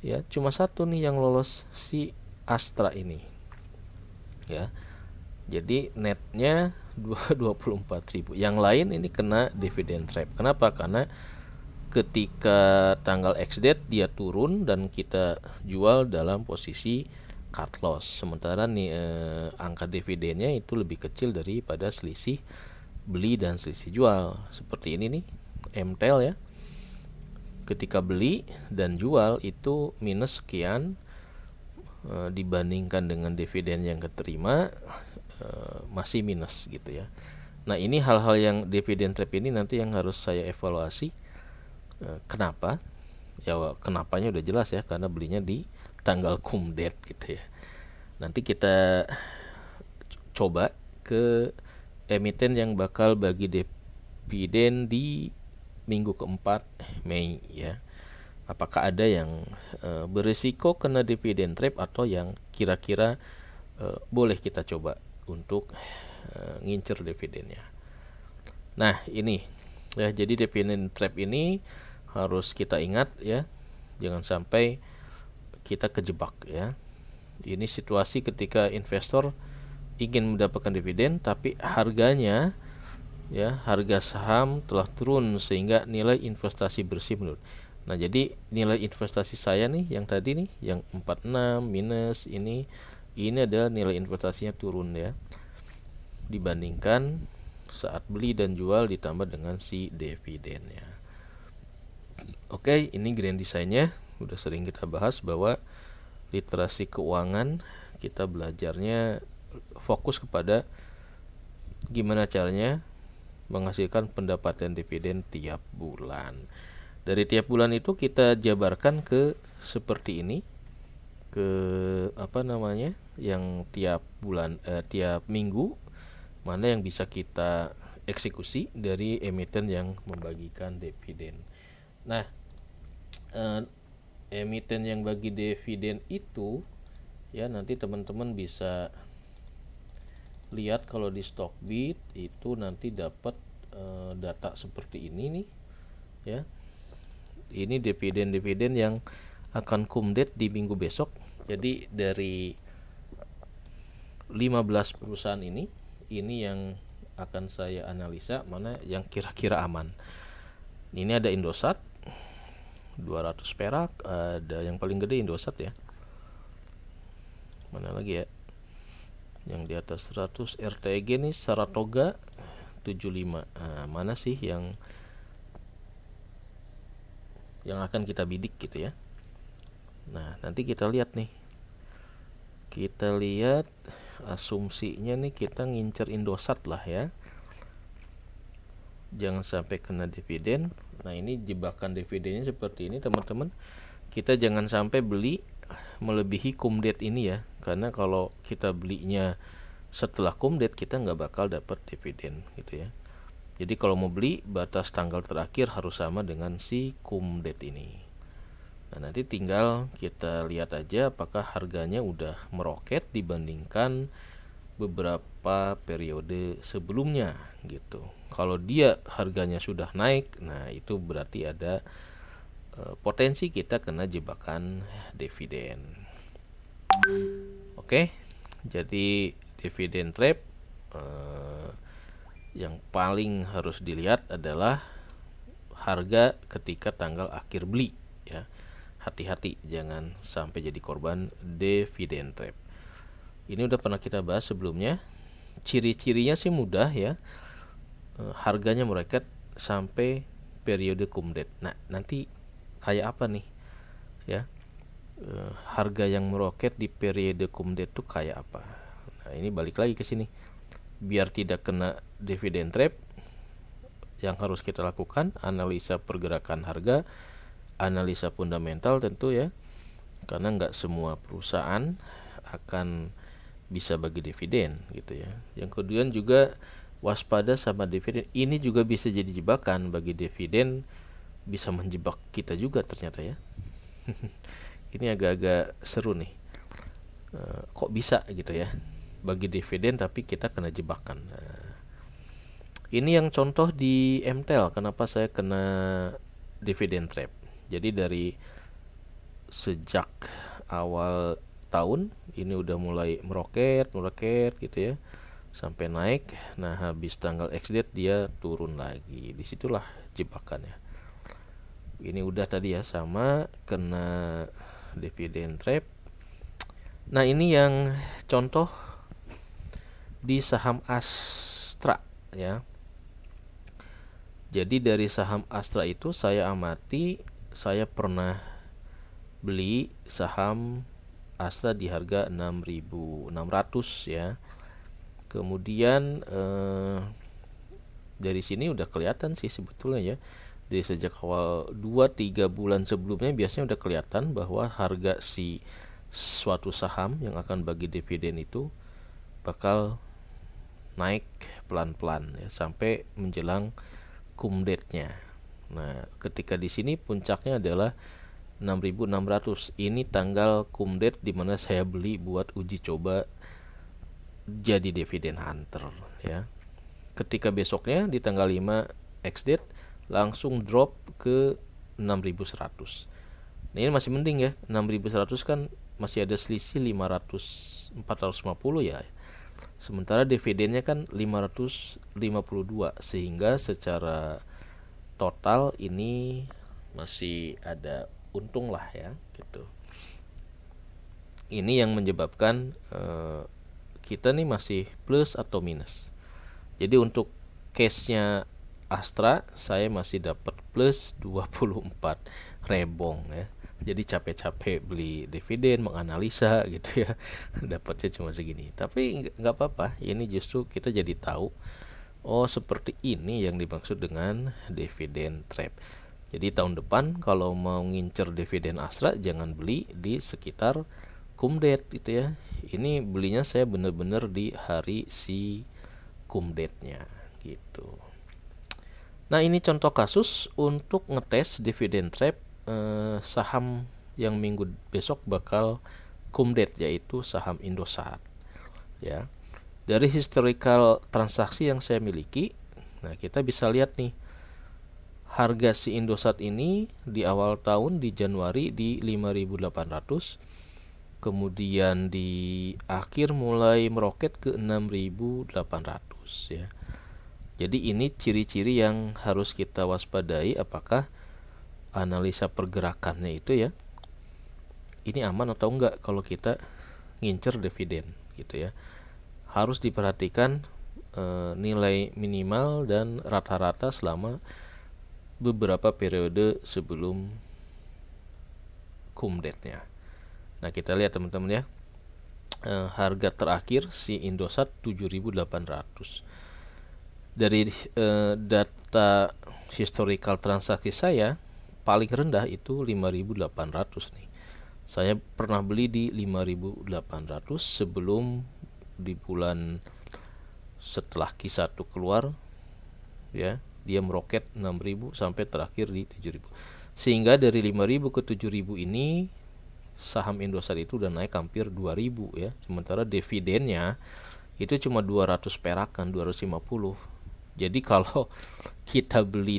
ya, cuma satu nih yang lolos, si Astra ini ya. Jadi netnya 24.000. Yang lain ini kena dividen trap. Kenapa? Karena ketika tanggal ex-date dia turun dan kita jual dalam posisi cut loss. Sementara nih angka dividennya itu lebih kecil daripada selisih beli dan selisih jual. Seperti ini nih, Mtel ya. Ketika beli dan jual itu minus sekian dibandingkan dengan dividen yang keterima, masih minus gitu ya. Nah, ini hal-hal yang dividen trap ini nanti yang harus saya evaluasi. Kenapa? Ya, kenapanya udah jelas ya, karena belinya di tanggal kumdet gitu ya. Nanti kita coba ke emiten yang bakal bagi dividen di minggu keempat Mei ya. Apakah ada yang berisiko kena dividen trap atau yang kira-kira boleh kita coba untuk ngincer dividennya. Nah, ini ya, jadi dividen trap ini harus kita ingat ya, jangan sampai kita kejebak ya. Ini situasi ketika investor ingin mendapatkan dividen tapi harganya ya, harga saham telah turun sehingga nilai investasi bersih menurun. Nah, jadi nilai investasi saya nih yang tadi nih yang 46 minus ini adalah nilai investasinya turun ya, dibandingkan saat beli dan jual ditambah dengan si dividennya. Oke, ini grand design-nya udah sering kita bahas bahwa literasi keuangan kita belajarnya fokus kepada gimana caranya menghasilkan pendapatan dividen tiap bulan. Dari tiap bulan itu kita jabarkan ke seperti ini, ke apa namanya, yang tiap bulan tiap minggu mana yang bisa kita eksekusi dari emiten yang membagikan dividen. Nah, emiten yang bagi dividen itu ya, nanti teman-teman bisa lihat kalau di Stockbit itu nanti dapat data seperti ini nih ya. Ini dividen-dividen yang akan kumdate di minggu besok. Jadi dari 15 perusahaan ini yang akan saya analisa mana yang kira-kira aman. Ini ada Indosat 200 perak, ada yang paling gede Indosat ya. Mana lagi ya? Yang di atas 100 RTG nih Saratoga 75. Mana sih yang akan kita bidik gitu ya. Nah, nanti kita lihat nih. Kita lihat asumsinya nih, kita ngincer Indosat lah ya. Jangan sampai kena dividen. Nah, ini jebakan dividennya seperti ini teman-teman. Kita jangan sampai beli melebihi kumdate ini ya, karena kalau kita belinya setelah kumdate kita nggak bakal dapat dividen gitu ya. Jadi kalau mau beli, batas tanggal terakhir harus sama dengan si kumdate ini. Nah, nanti tinggal kita lihat aja apakah harganya udah meroket dibandingkan beberapa periode sebelumnya gitu. Kalau dia harganya sudah naik, nah itu berarti ada potensi kita kena jebakan dividen. Oke, jadi dividen trap yang paling harus dilihat adalah harga ketika tanggal akhir beli ya. Hati-hati jangan sampai jadi korban dividen trap. Ini udah pernah kita bahas sebelumnya. Ciri-cirinya sih mudah ya. Harganya meroket sampai periode kumdate. Nah, nanti kayak apa nih ya, harga yang meroket di periode kumdate tuh kayak apa. Nah, ini balik lagi ke sini. Biar tidak kena dividen trap, yang harus kita lakukan analisa pergerakan harga, analisa fundamental tentu ya, karena nggak semua perusahaan akan bisa bagi dividen gitu ya. Yang kedua juga waspada sama dividen. Ini juga bisa jadi jebakan bagi dividen, bisa menjebak kita juga ternyata ya. Ini agak-agak seru nih. Kok bisa gitu ya bagi dividen tapi kita kena jebakan. Ini yang contoh di MTEL, kenapa saya kena dividen trap. Jadi dari sejak awal tahun ini udah mulai meroket gitu ya, sampai naik. Nah, habis tanggal X date dia turun lagi. Disitulah jebakannya. Ini udah tadi ya, sama kena dividen trap. Nah, ini yang contoh di saham Astra ya. Jadi dari saham Astra itu saya amati, saya pernah beli saham Astra di harga 6.600 ya. Kemudian dari sini udah kelihatan sih sebetulnya ya. Dari sejak awal 2-3 bulan sebelumnya biasanya udah kelihatan bahwa harga si suatu saham yang akan bagi dividen itu bakal naik pelan-pelan ya, sampai menjelang kumdate-nya. Nah, ketika di sini puncaknya adalah 6.600. Ini tanggal kumdate di mana saya beli buat uji coba jadi dividen hunter ya. Ketika besoknya di tanggal 5 X date langsung drop ke 6.100. Nah, ini masih mending ya. 6.100 kan masih ada selisih 450 ya. Sementara dividennya kan 552, sehingga secara total ini masih ada untung lah ya gitu. Ini yang menyebabkan kita nih masih plus atau minus. Jadi untuk case-nya Astra saya masih dapat plus 24 rebong ya. Jadi capek-capek beli dividen, menganalisa gitu ya. Dapatnya cuma segini. Tapi nggak apa-apa. Ini justru kita jadi tahu, oh seperti ini yang dimaksud dengan dividen trap. Jadi tahun depan kalau mau ngincer dividen Astra jangan beli di sekitar kumdet gitu ya. Ini belinya saya bener-bener di hari si kumdetnya gitu. Nah, ini contoh kasus untuk ngetes dividen trap saham yang minggu besok bakal kumdet, yaitu saham Indosat ya. Dari historical transaksi yang saya miliki, nah kita bisa lihat nih harga si Indosat ini di awal tahun di Januari di 5.800, kemudian di akhir mulai meroket ke 6.800 ya. Jadi ini ciri-ciri yang harus kita waspadai, apakah analisa pergerakannya itu ya ini aman atau enggak kalau kita ngincer dividen gitu ya. Harus diperhatikan nilai minimal dan rata-rata selama beberapa periode sebelum kumdetnya. Nah, kita lihat teman-teman ya. Harga terakhir si Indosat 7.800. Dari data historical transaksi saya paling rendah itu 5.800 nih. Saya pernah beli di 5.800 sebelum di bulan setelah Q1 keluar ya, dia meroket 6.000 sampai terakhir di 7.000. Sehingga dari 5.000 ke 7.000 ini saham Indosat itu udah naik hampir 2.000 ya. Sementara dividennya itu cuma 200 perakan, 250. Jadi kalau kita beli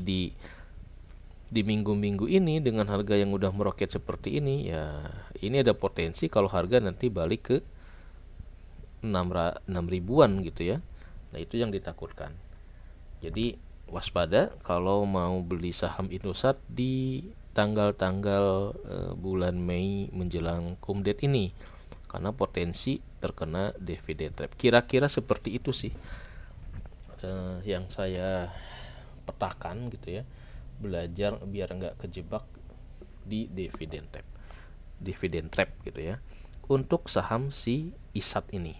di minggu-minggu ini dengan harga yang udah meroket seperti ini ya, ini ada potensi kalau harga nanti balik ke 6 ribuan gitu ya. Nah, itu yang ditakutkan. Jadi waspada kalau mau beli saham Indosat di tanggal-tanggal bulan Mei menjelang kumdet ini, karena potensi terkena dividen trap. Kira-kira seperti itu sih yang saya petakan gitu ya, belajar biar nggak kejebak di dividen trap gitu ya untuk saham si ISAT ini.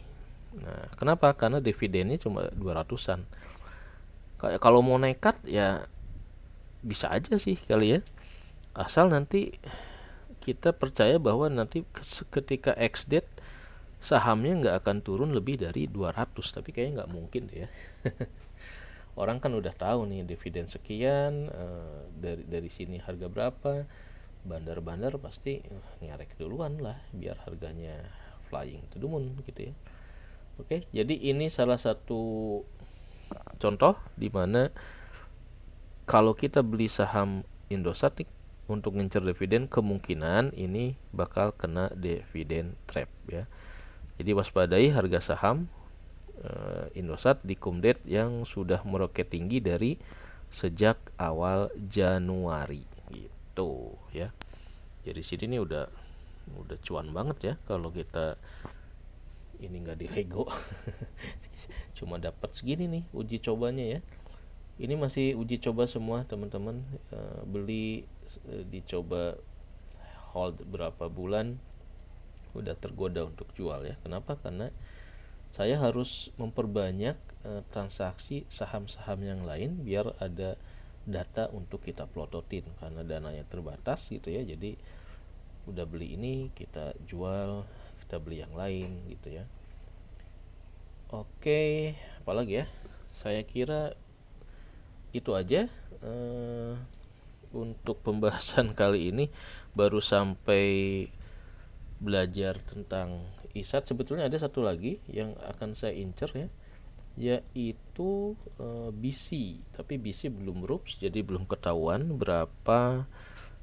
Nah, kenapa? Karena dividennya cuma 200-an. Kalau mau nekat ya bisa aja sih kali ya, asal nanti kita percaya bahwa nanti ketika ex-date sahamnya nggak akan turun lebih dari 200, tapi kayaknya nggak mungkin deh ya. Orang kan udah tahu nih dividen sekian, dari sini harga berapa, bandar-bandar pasti ngerek duluan lah biar harganya flying to the moon gitu ya. Oke, jadi ini salah satu contoh di mana kalau kita beli saham Indosat untuk ngincer dividen, kemungkinan ini bakal kena dividen trap ya. Jadi waspadai harga saham Indosat di kumdet yang sudah meroket tinggi dari sejak awal Januari gitu ya. Jadi sini nih udah cuan banget ya kalau kita ini nggak dilego. Cuma dapat segini nih uji cobanya ya. Ini masih uji coba semua teman-teman, beli dicoba hold berapa bulan udah tergoda untuk jual ya. Kenapa? Karena saya harus memperbanyak transaksi saham-saham yang lain biar ada data untuk kita plototin, karena dananya terbatas gitu ya. Jadi udah beli ini kita jual, kita beli yang lain gitu ya. Oke, apalagi ya, saya kira itu aja untuk pembahasan kali ini. Baru sampai belajar tentang ISAT. Sebetulnya ada satu lagi yang akan saya incer ya, yaitu BC, tapi BC belum RUPS, jadi belum ketahuan berapa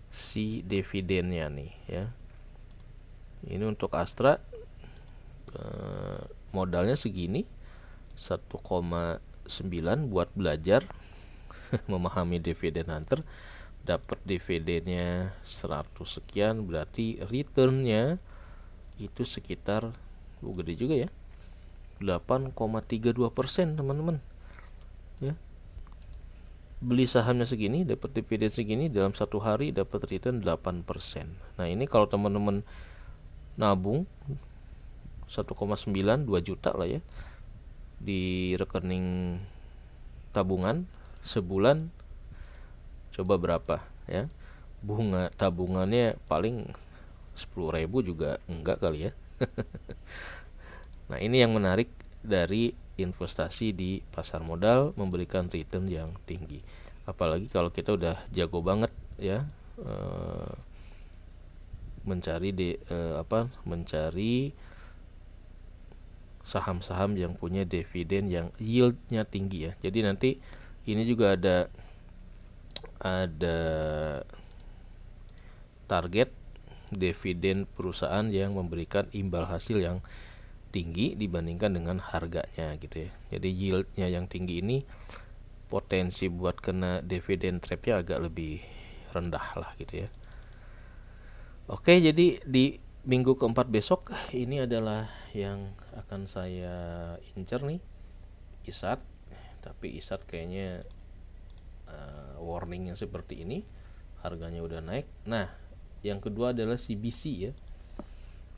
si dividennya nih ya. Ini untuk Astra modalnya segini 1,9 buat belajar memahami dividen hunter, dapat dividennya 100 sekian, berarti returnnya itu sekitar gede juga ya, 8,32% teman-teman ya. Beli sahamnya segini, dapat dividen segini, dalam satu hari dapat return 8%. Nah ini kalau teman-teman nabung 1,9, 2 juta lah ya di rekening tabungan, sebulan coba berapa ya, bunga tabungannya paling 10.000 juga enggak kali ya. Nah ini yang menarik dari investasi di pasar modal, memberikan return yang tinggi. Apalagi kalau kita udah jago banget ya mencari saham-saham yang punya dividen yang yieldnya tinggi ya. Jadi nanti ini juga ada target dividen perusahaan yang memberikan imbal hasil yang tinggi dibandingkan dengan harganya gitu ya. Jadi yieldnya yang tinggi ini potensi buat kena dividen trapnya agak lebih rendah lah gitu ya. Oke, jadi di minggu keempat besok ini adalah yang akan saya incer nih, ISAT. Tapi ISAT kayaknya warningnya seperti ini, harganya udah naik. Nah yang kedua adalah si BC ya.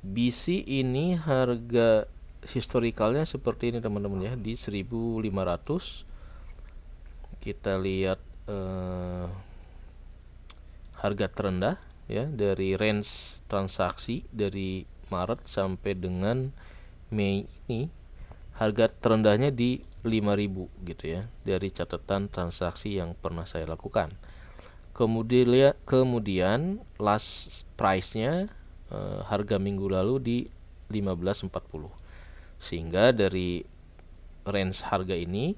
BC ini harga historikalnya seperti ini teman-teman ya, di 1.500. Kita lihat harga terendah ya dari range transaksi dari Maret sampai dengan Mei ini, harga terendahnya di 5.000 gitu ya dari catatan transaksi yang pernah saya lakukan. Kemudian last price-nya harga minggu lalu di 15.40. Sehingga dari range harga ini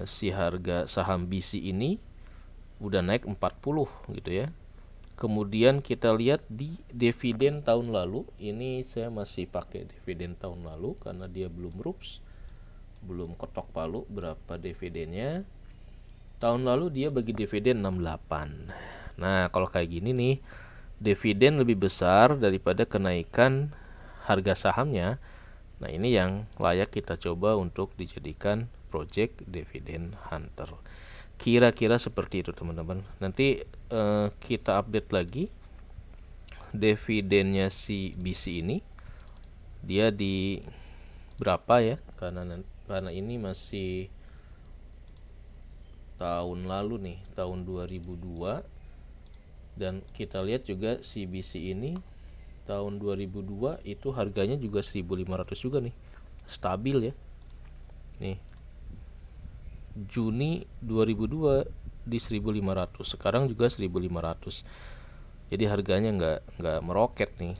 si harga saham BC ini udah naik 40 gitu ya. Kemudian kita lihat di dividen tahun lalu, ini saya masih pakai dividen tahun lalu karena dia belum rups, belum ketok palu berapa dividennya. Tahun lalu dia bagi dividen 68. Nah kalau kayak gini nih, dividen lebih besar daripada kenaikan harga sahamnya. Nah ini yang layak kita coba untuk dijadikan project dividen hunter. Kira-kira seperti itu teman-teman. Nanti kita update lagi dividennya si BC ini, dia di berapa ya, karena ini masih tahun lalu nih, tahun 2002. Dan kita lihat juga si BC ini tahun 2002 itu harganya juga 1.500 juga nih, stabil ya. Nih Juni 2002 di 1.500, sekarang juga 1.500. Jadi harganya nggak meroket nih,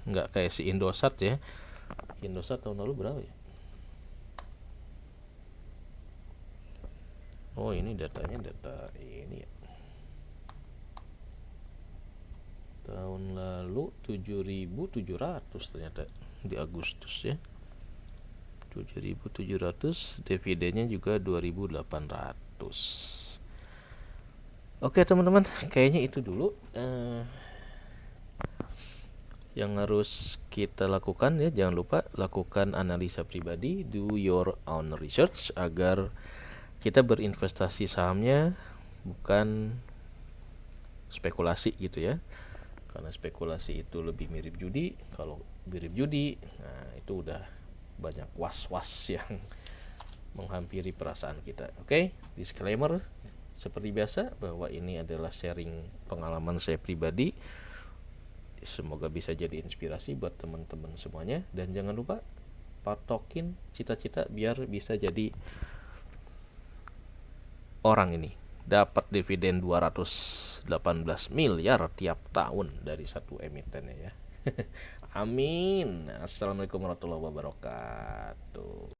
nggak kayak si Indosat ya. Indosat tahun lalu berapa ya? Oh ini datanya data ini ya, tahun lalu 7.700 ternyata di Agustus ya, 7.700, dividennya juga 2.800. Oke teman-teman, kayaknya itu dulu yang harus kita lakukan ya. Jangan lupa lakukan analisa pribadi, do your own research agar kita berinvestasi sahamnya bukan spekulasi gitu ya. Karena spekulasi itu lebih mirip judi. Kalau mirip judi, nah itu udah banyak was-was yang menghampiri perasaan kita. Oke, disclaimer seperti biasa bahwa ini adalah sharing pengalaman saya pribadi. Semoga bisa jadi inspirasi buat teman-teman semuanya. Dan jangan lupa patokin cita-cita biar bisa jadi orang ini, dapat dividen 218 miliar tiap tahun dari satu emitennya ya. Amin. Assalamualaikum warahmatullahi wabarakatuh.